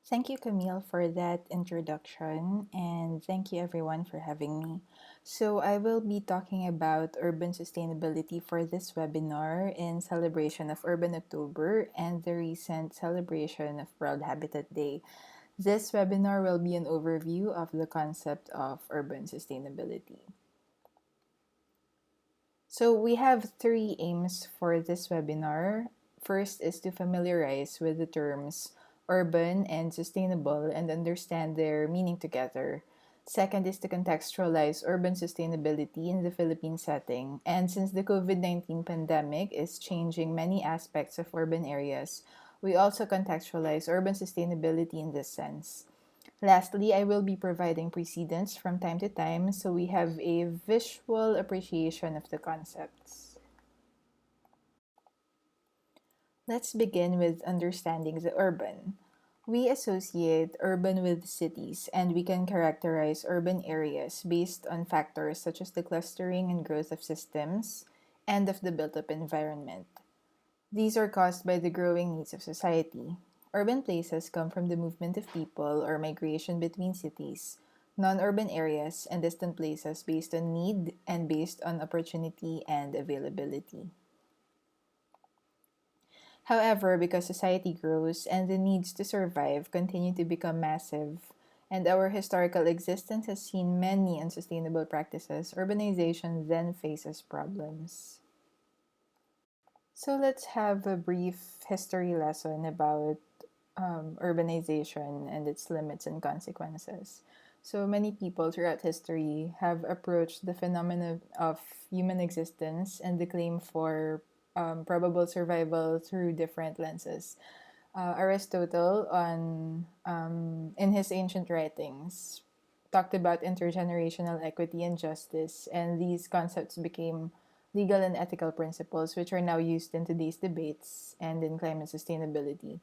Thank you, Camille, for that introduction, and thank you everyone for having me. So, I will be talking about urban sustainability for this webinar in celebration of Urban October and the recent celebration of World Habitat Day. This webinar will be an overview of the concept of urban sustainability. So, we have three aims for this webinar. First is to familiarize with the terms urban and sustainable and understand their meaning together. Second is to contextualize urban sustainability in the Philippine setting. And since the COVID-19 pandemic is changing many aspects of urban areas, we also contextualize urban sustainability in this sense. Lastly, I will be providing precedents from time to time so we have a visual appreciation of the concepts. Let's begin with understanding the urban. We associate urban with cities, and we can characterize urban areas based on factors such as the clustering and growth of systems and of the built up environment. These are caused by the growing needs of society. Urban places come from the movement of people or migration between cities, non urban areas, and distant places based on need and based on opportunity and availability. However, because society grows and the needs to survive continue to become massive, and our historical existence has seen many unsustainable practices, urbanization then faces problems. So let's have a brief history lesson about urbanization and its limits and consequences. So many people throughout history have approached the phenomenon of human existence and the claim for probable survival through different lenses. Aristotle, in his ancient writings, talked about intergenerational equity and justice, and these concepts became legal and ethical principles which are now used in today's debates and in climate sustainability.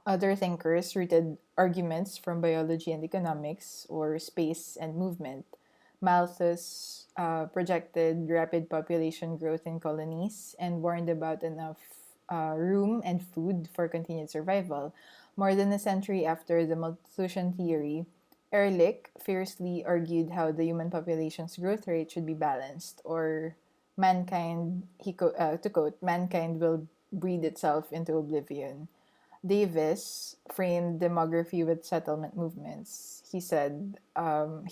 Other thinkers rooted arguments from biology and economics or space and movement. Malthus projected rapid population growth in colonies and warned about enough room and food for continued survival. More than a century after the Malthusian theory, Ehrlich fiercely argued how the human population's growth rate should be balanced, or mankind, to quote, mankind will breed itself into oblivion. Davis framed demography with settlement movements. He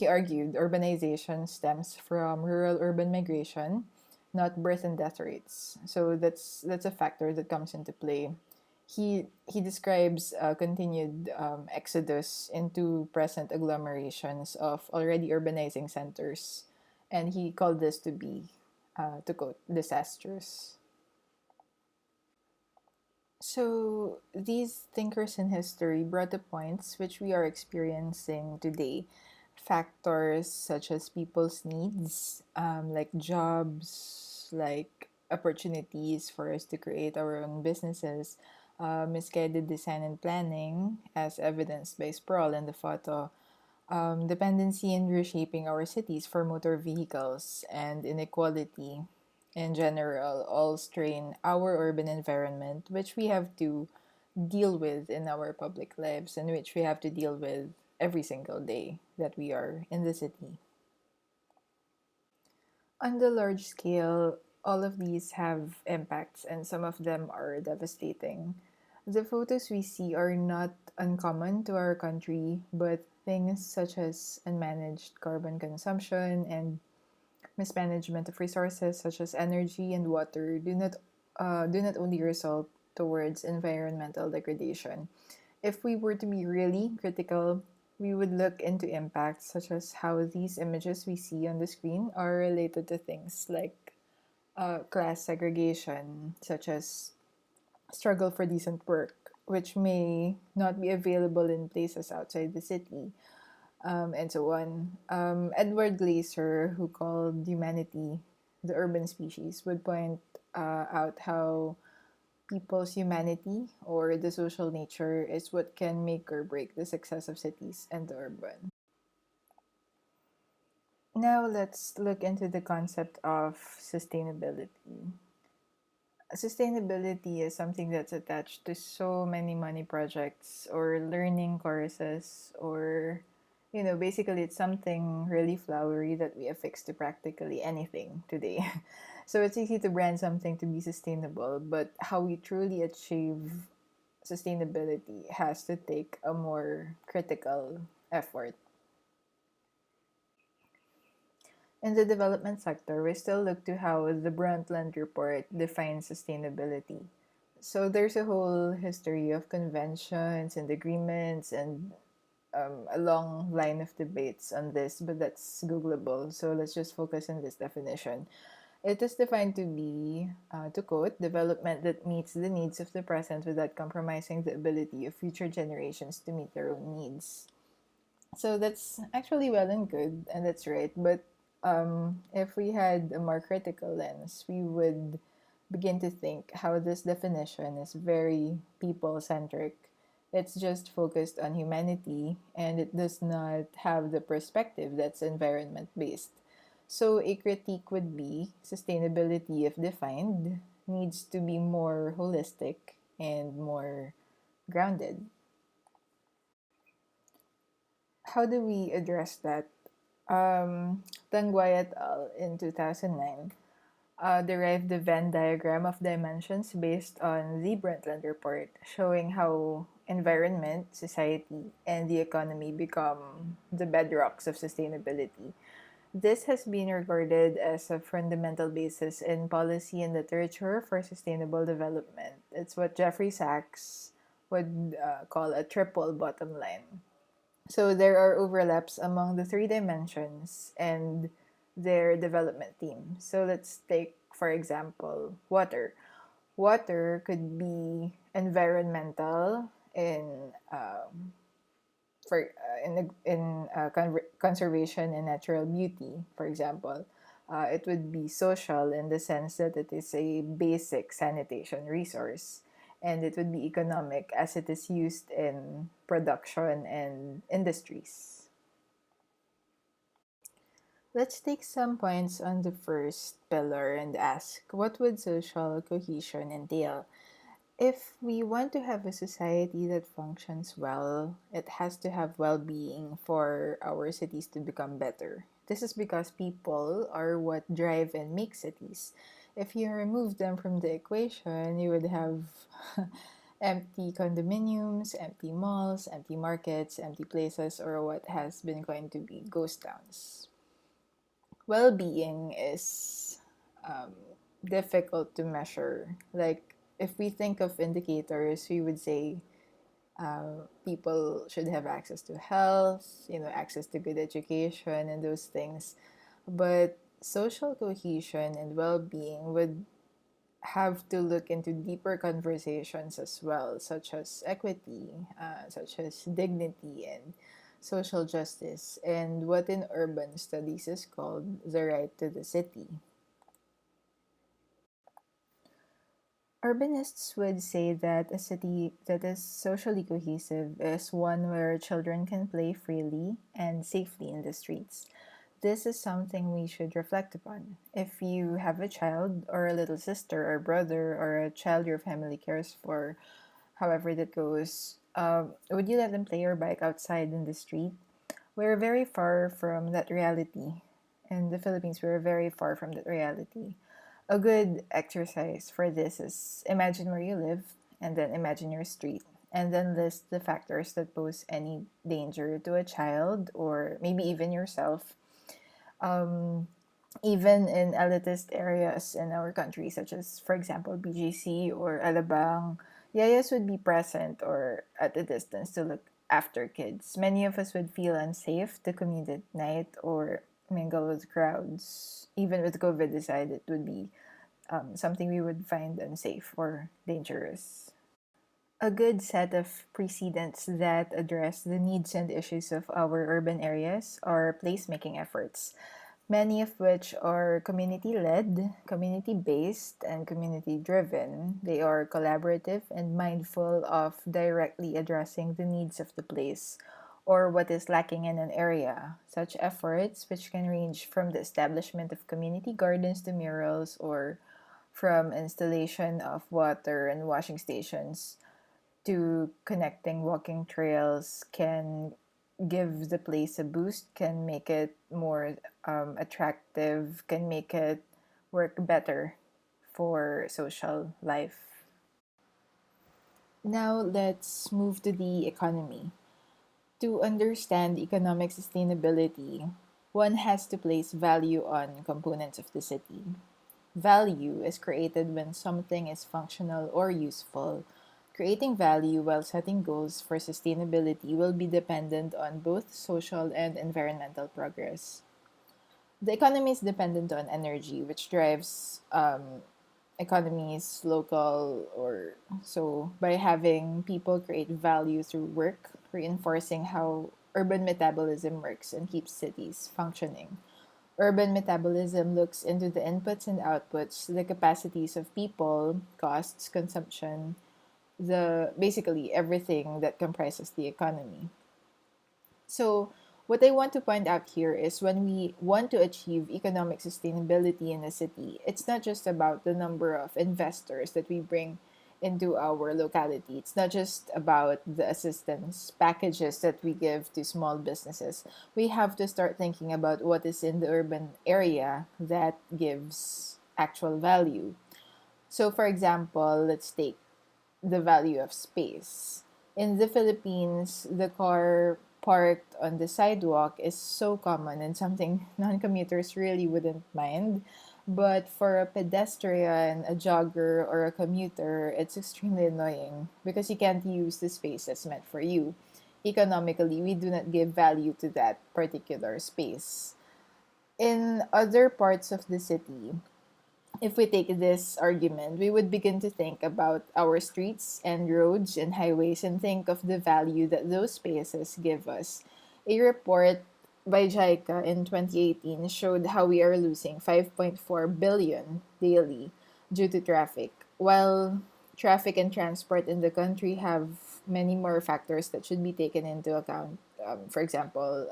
argued urbanization stems from rural urban migration, not birth and death rates. So that's a factor that comes into play. He describes a continued exodus into present agglomerations of already urbanizing centers, and he called this to be, to quote, disastrous. So, these thinkers in history brought the points which we are experiencing today. Factors such as people's needs, like jobs, like opportunities for us to create our own businesses, misguided design and planning, as evidenced by sprawl in the photo, dependency in reshaping our cities for motor vehicles, and inequality in general all strain our urban environment, which we have to deal with in our public lives and which we have to deal with every single day that we are in the city. On the large scale, all of these have impacts, and some of them are devastating. The photos we see are not uncommon to our country, but things such as unmanaged carbon consumption and mismanagement of resources such as energy and water do not only result towards environmental degradation. If we were to be really critical, we would look into impacts such as how these images we see on the screen are related to things like class segregation, such as struggle for decent work, which may not be available in places outside the city, and so on. Edward Glaser, who called humanity the urban species, would point out how people's humanity or the social nature is what can make or break the success of cities and the urban. Now let's look into the concept of sustainability. Sustainability is something that's attached to so many money projects or learning courses, or basically it's something really flowery that we affix to practically anything today. So it's easy to brand something to be sustainable, but how we truly achieve sustainability has to take a more critical effort. In the development sector, we still look to how the Brundtland Report defines sustainability. So there's a whole history of conventions and agreements and a long line of debates on this, but that's Googleable. So let's just focus on this definition. It is defined to be, to quote, development that meets the needs of the present without compromising the ability of future generations to meet their own needs. So that's actually well and good, and that's right. But if we had a more critical lens, we would begin to think how this definition is very people centric. It's just focused on humanity, and it does not have the perspective that's environment based. So, a critique would be sustainability, if defined, needs to be more holistic and more grounded. How do we address that? Tanguay et al. In 2009 derived the Venn diagram of dimensions based on the Brundtland report, showing how environment, society, and the economy become the bedrocks of sustainability. This has been regarded as a fundamental basis in policy and literature for sustainable development. It's what Jeffrey Sachs would call a triple bottom line. So there are overlaps among the three dimensions and their development theme. So let's take, for example, water. Water could be environmental in conservation and natural beauty, for example. It would be social in the sense that it is a basic sanitation resource, and it would be economic as it is used in production and industries. Let's take some points on the first pillar and ask, what would social cohesion entail? If we want to have a society that functions well, it has to have well being for our cities to become better. This is because people are what drive and make cities. If you remove them from the equation, you would have empty condominiums, empty malls, empty markets, empty places, or what has been going to be ghost towns. Well being is um, difficult to measure. Like, if we think of indicators, we would say people should have access to health, access to good education and those things. But social cohesion and well being would have to look into deeper conversations as well, such as equity, such as dignity and social justice, and what in urban studies is called the right to the city. Urbanists would say that a city that is socially cohesive is one where children can play freely and safely in the streets. This is something we should reflect upon. If you have a child, or a little sister, or brother, or a child your family cares for, however that goes, would you let them play or bike outside in the street? We're very far from that reality. In the Philippines, we're very far from that reality. A good exercise for this is imagine where you live, and then imagine your street, and then list the factors that pose any danger to a child or maybe even yourself. Um, Even in elitist areas in our country, such as, for example, BGC or Alabang, yayas would be present or at a distance to look after kids. Many of us would feel unsafe to commute at night or mingle with crowds. Even with COVID aside, it would be something we would find unsafe or dangerous. A good set of precedents that address the needs and issues of our urban areas are placemaking efforts, many of which are community led, community based, and community driven. They are collaborative and mindful of directly addressing the needs of the place or what is lacking in an area. Such efforts, which can range from the establishment of community gardens to murals or from installation of water and washing stations to connecting walking trails can give the place a boost, can make it more attractive, can make it work better for social life. Now let's move to the economy. To understand economic sustainability, one has to place value on components of the city. Value is created when something is functional or useful. Creating value while setting goals for sustainability will be dependent on both social and environmental progress. The economy is dependent on energy, which drives economies local or so by having people create value through work, reinforcing how urban metabolism works and keeps cities functioning. Urban metabolism looks into the inputs and outputs, the capacities of people, costs, consumption, the basically everything that comprises the economy. So, what I want to point out here is when we want to achieve economic sustainability in a city, it's not just about the number of investors that we bring into our locality. It's not just about the assistance packages that we give to small businesses. We have to start thinking about what is in the urban area that gives actual value. So, for example, let's take the value of space. In the Philippines, the car parked on the sidewalk is so common and something non commuters really wouldn't mind. But for a pedestrian, a jogger, or a commuter, it's extremely annoying because you can't use the space that's meant for you. Economically, we do not give value to that particular space. In other parts of the city, if we take this argument, we would begin to think about our streets and roads and highways and think of the value that those spaces give us. A report by JICA in 2018 showed how we are losing 5.4 billion daily due to traffic. While traffic and transport in the country have many more factors that should be taken into account. For example,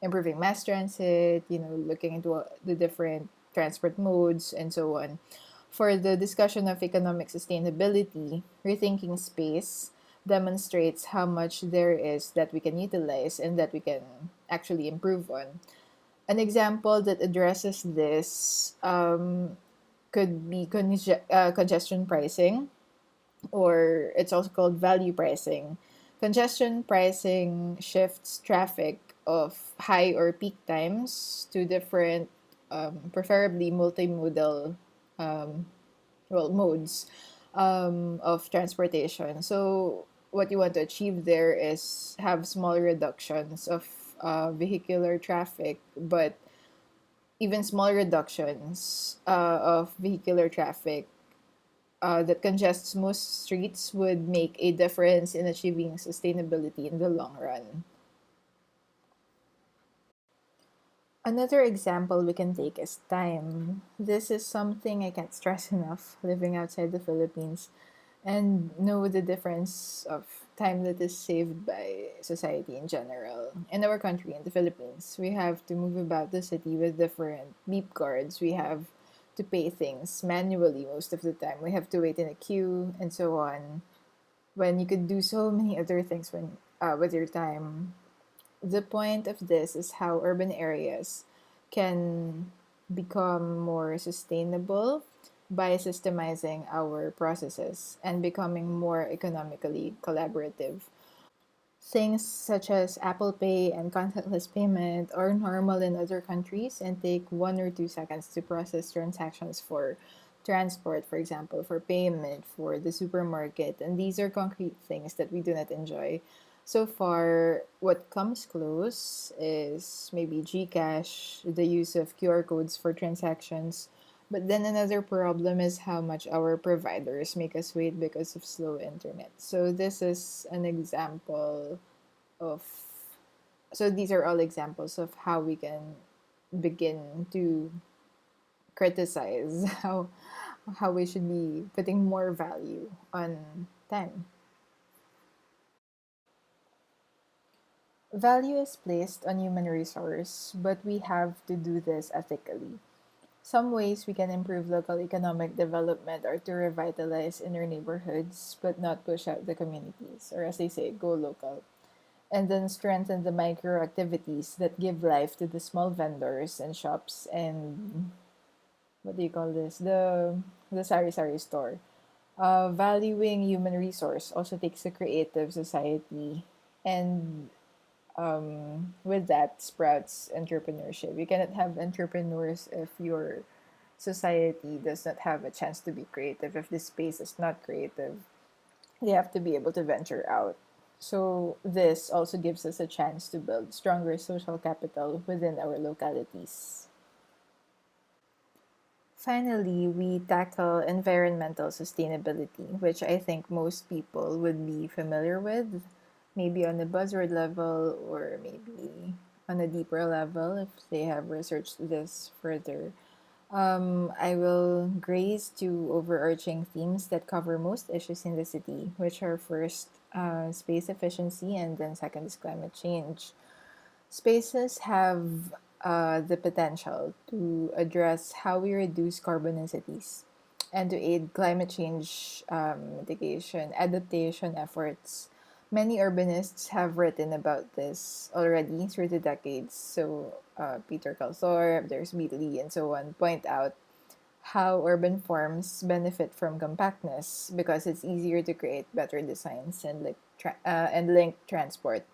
improving mass transit, looking into the different transport modes, and so on. For the discussion of economic sustainability, rethinking space demonstrates how much there is that we can utilize and that we can actually improve on. An example that addresses this could be congestion pricing, or it's also called value pricing. Congestion pricing shifts traffic of high or peak times to different, preferably multimodal, um, modes of transportation. So, what you want to achieve there is have small reductions of vehicular traffic, but even small reductions of vehicular traffic that congests most streets would make a difference in achieving sustainability in the long run. Another example we can take is time. This is something I can't stress enough living outside the Philippines and know the difference of time that is saved by society in general. In our country, in the Philippines, we have to move about the city with different beep cards. We have to pay things manually most of the time. We have to wait in a queue and so on. When you could do so many other things when with your time. The point of this is how urban areas can become more sustainable by systemizing our processes and becoming more economically collaborative. Things such as Apple Pay and contactless payment are normal in other countries and take 1 or 2 seconds to process transactions for transport, for example, for payment, for the supermarket. And these are concrete things that we do not enjoy. So far, what comes close is maybe Gcash, the use of QR codes for transactions. But then another problem is how much our providers make us wait because of slow internet. So this is an example of so these are all examples of how we can begin to criticize how we should be putting more value on time. Value is placed on human resource, but we have to do this ethically. Some ways we can improve local economic development are to revitalize inner neighborhoods but not push out the communities, or as they say, go local. And then strengthen the micro activities that give life to the small vendors and shops and what do you call this? The sari sari store. Valuing human resource also takes a creative society, and with that sprouts entrepreneurship. You cannot have entrepreneurs if your society does not have a chance to be creative. If the space is not creative, they have to be able to venture out. So this also gives us a chance to build stronger social capital within our localities. Finally, we tackle environmental sustainability, which I think most people would be familiar with, maybe on a buzzword level or maybe on a deeper level if they have researched this further. I will graze two overarching themes that cover most issues in the city, which are first, space efficiency, and then second is climate change. Spaces have the potential to address how we reduce carbon in cities and to aid climate change mitigation, adaptation efforts. Many urbanists have written about this already through the decades. So, Peter Calthorpe, there's Beatley, and so on, point out how urban forms benefit from compactness because it's easier to create better designs and link transport.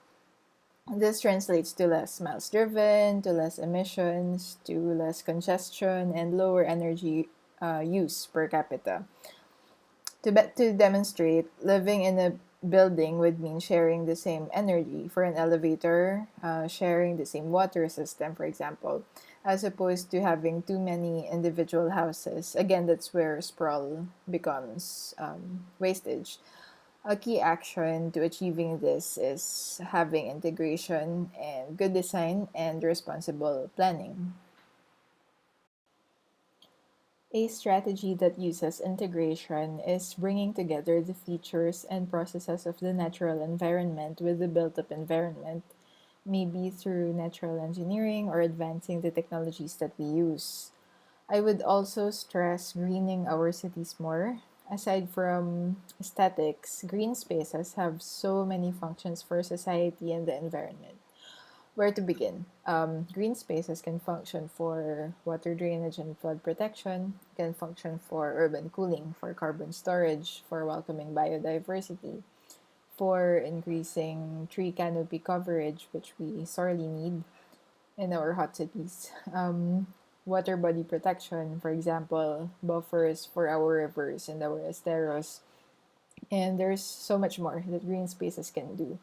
This translates to less miles driven, to less emissions, to less congestion, and lower energy use per capita. To demonstrate, living in a building would mean sharing the same energy for an elevator, sharing the same water system, for example, as opposed to having too many individual houses. Again, that's where sprawl becomes wastage. A key action to achieving this is having integration and good design and responsible planning. A strategy that uses integration is bringing together the features and processes of the natural environment with the built up environment, maybe through natural engineering or advancing the technologies that we use. I would also stress greening our cities more. Aside from aesthetics, green spaces have so many functions for society and the environment. Where to begin? Green spaces can function for water drainage and flood protection, can function for urban cooling, for carbon storage, for welcoming biodiversity, for increasing tree canopy coverage, which we sorely need in our hot cities. Water body protection, for example, buffers for our rivers and our esteros. And there's so much more that green spaces can do.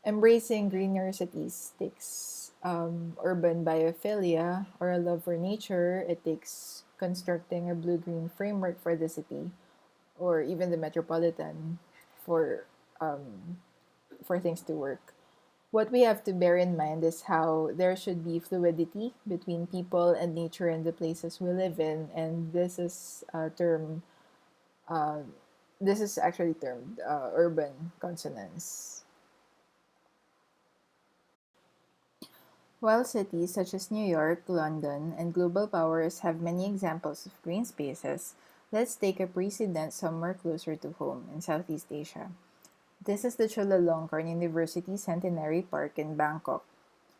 Embracing greener cities takes urban biophilia or a love for nature. It takes constructing a blue green framework for the city or even the metropolitan for um, for things to work. What we have to bear in mind is how there should be fluidity between people and nature and the places we live in, and this is a term. Uh, this is actually termed urban consonants. While cities such as New York, London, and global powers have many examples of green spaces, let's take a precedent somewhere closer to home in Southeast Asia. This is the Cholalon University Centenary Park in Bangkok.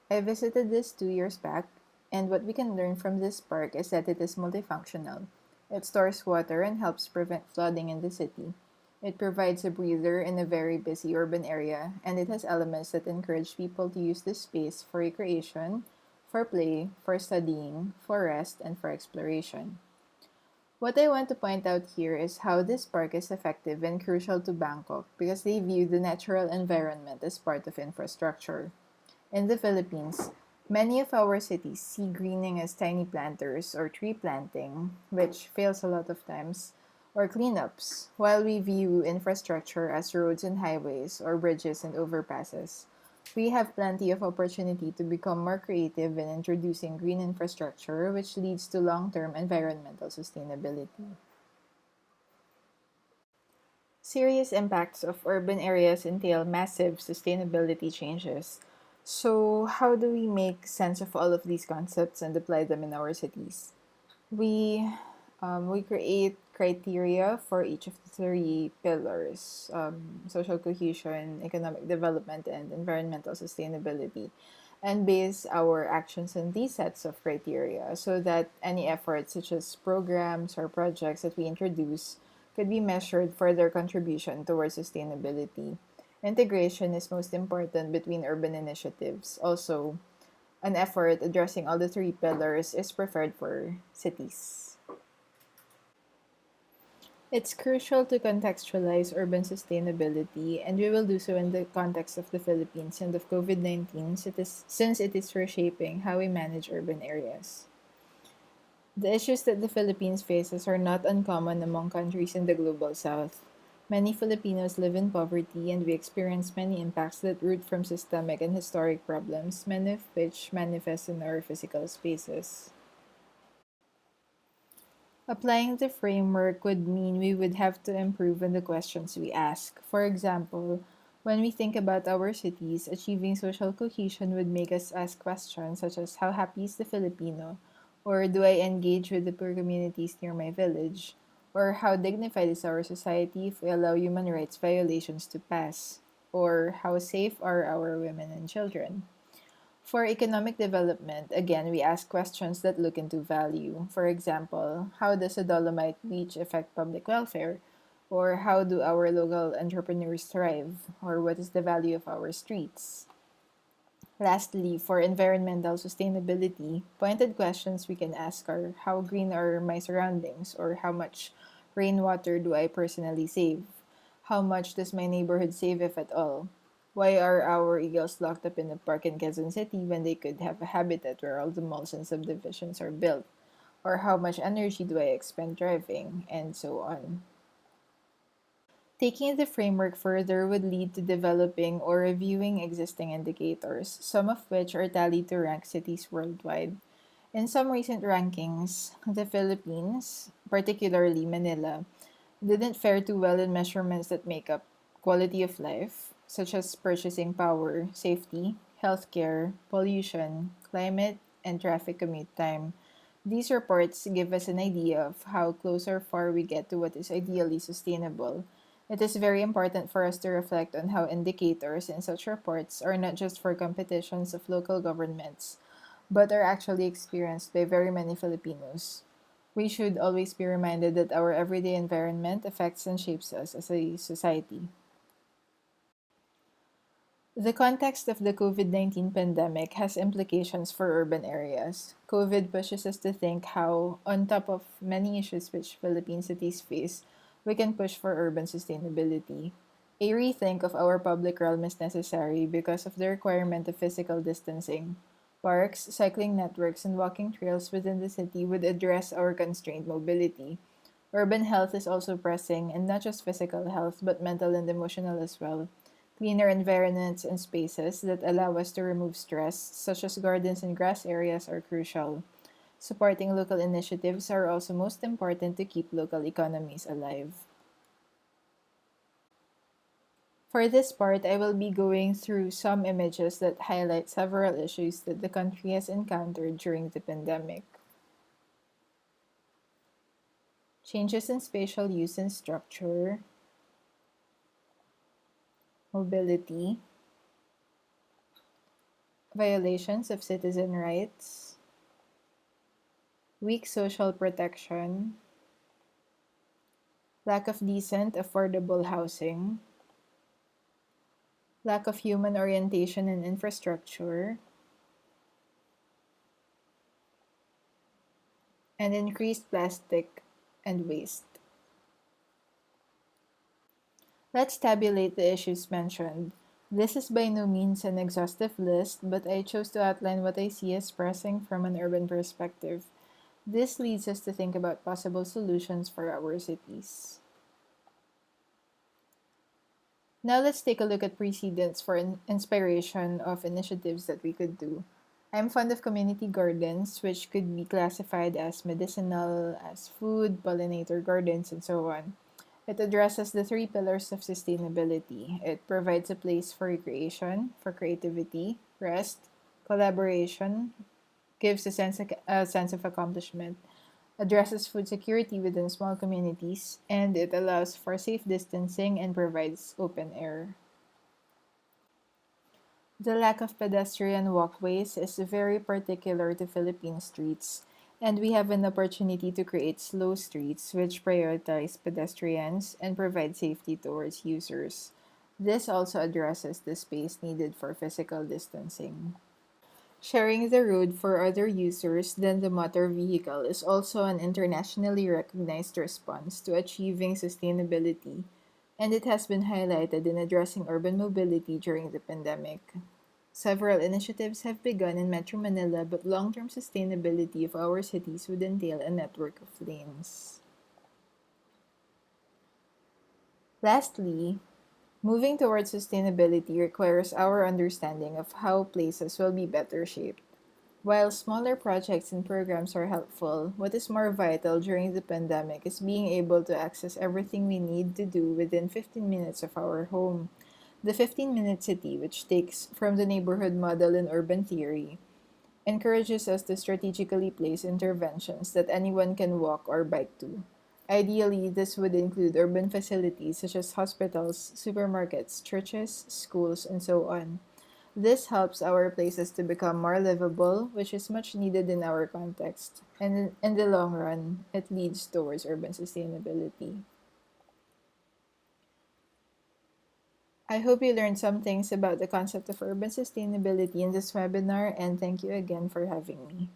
I visited this 2 years back, and what we can learn from this park is that it is multifunctional. It stores water and helps prevent flooding in the city. It provides a breather in a very busy urban area, and it has elements that encourage people to use this space for recreation, for play, for studying, for rest, and for exploration. What I want to point out here is how this park is effective and crucial to Bangkok because they view the natural environment as part of infrastructure. In the Philippines, many of our cities see greening as tiny planters or tree planting, which fails a lot of times, or cleanups, while we view infrastructure as roads and highways or bridges and overpasses. We have plenty of opportunity to become more creative in introducing green infrastructure, which leads to long term environmental sustainability. Serious impacts of urban areas entail massive sustainability changes. So, how do we make sense of all of these concepts and apply them in our cities? We we create criteria for each of the three pillars: social cohesion, economic development, and environmental sustainability, and base our actions on these sets of criteria so that any efforts, such as programs or projects that we introduce, could be measured for their contribution towards sustainability. Integration is most important between urban initiatives. Also, an effort addressing all the three pillars is preferred for cities. It's crucial to contextualize urban sustainability, and we will do so in the context of the Philippines and of COVID 19 since it is reshaping how we manage urban areas. The issues that the Philippines faces are not uncommon among countries in the global south. Many Filipinos live in poverty, and we experience many impacts that root from systemic and historic problems, many of which manifest in our physical spaces. Applying the framework would mean we would have to improve on the questions we ask. For example, when we think about our cities, achieving social cohesion would make us ask questions such as how happy is the Filipino? Or do I engage with the poor communities near my village? Or how dignified is our society if we allow human rights violations to pass? Or how safe are our women and children? For economic development, again, we ask questions that look into value. For example, how does a Dolomite beach affect public welfare? Or how do our local entrepreneurs thrive? Or what is the value of our streets? Lastly, for environmental sustainability, pointed questions we can ask are how green are my surroundings? Or how much rainwater do I personally save? How much does my neighborhood save, if at all? Why are our eagles locked up in a park in Quezon City when they could have a habitat where all the malls and subdivisions are built? Or how much energy do I expend driving? And so on. Taking the framework further would lead to developing or reviewing existing indicators, some of which are tallied to rank cities worldwide. In some recent rankings, the Philippines, particularly Manila, didn't fare too well in measurements that make up quality of life, such as purchasing power, safety, healthcare, pollution, climate, and traffic commute time. These reports give us an idea of how close or far we get to what is ideally sustainable. It is very important for us to reflect on how indicators in such reports are not just for competitions of local governments, but are actually experienced by very many Filipinos. We should always be reminded that our everyday environment affects and shapes us as a society. The context of the COVID 19 pandemic has implications for urban areas. COVID pushes us to think how, on top of many issues which Philippine cities face, we can push for urban sustainability. A rethink of our public realm is necessary because of the requirement of physical distancing. Parks, cycling networks, and walking trails within the city would address our constrained mobility. Urban health is also pressing, and not just physical health, but mental and emotional as well. Cleaner environments and spaces that allow us to remove stress, such as gardens and grass areas, are crucial. Supporting local initiatives are also most important to keep local economies alive. For this part, I will be going through some images that highlight several issues that the country has encountered during the pandemic. Changes in spatial use and structure, mobility, violations of citizen rights, weak social protection, lack of decent, affordable housing, lack of human orientation and infrastructure, and increased plastic and waste. Let's tabulate the issues mentioned. This is by no means an exhaustive list, but I chose to outline what I see as pressing from an urban perspective. This leads us to think about possible solutions for our cities. Now let's take a look at precedents for inspiration of initiatives that we could do. I'm fond of community gardens, which could be classified as medicinal, as food, pollinator gardens, and so on. It addresses the three pillars of sustainability. It provides a place for recreation, for creativity, rest, collaboration, gives a sense of accomplishment. addresses food security within small communities, and it allows for safe distancing and provides open air. The lack of pedestrian walkways is very particular to Philippine streets, and we have an opportunity to create slow streets which prioritize pedestrians and provide safety towards users. This also addresses the space needed for physical distancing. Sharing the road for other users than the motor vehicle is also an internationally recognized response to achieving sustainability, and it has been highlighted in addressing urban mobility during the pandemic. Several initiatives have begun in Metro Manila, but long term sustainability of our cities would entail a network of lanes. Lastly, moving towards sustainability requires our understanding of how places will be better shaped. While smaller projects and programs are helpful, what is more vital during the pandemic is being able to access everything we need to do within 15 minutes of our home. The 15-minute city, which takes from the neighborhood model in urban theory, encourages us to strategically place interventions that anyone can walk or bike to. Ideally, this would include urban facilities such as hospitals, supermarkets, churches, schools, and so on. This helps our places to become more livable, which is much needed in our context. And in the long run, it leads towards urban sustainability. I hope you learned some things about the concept of urban sustainability in this webinar, and thank you again for having me.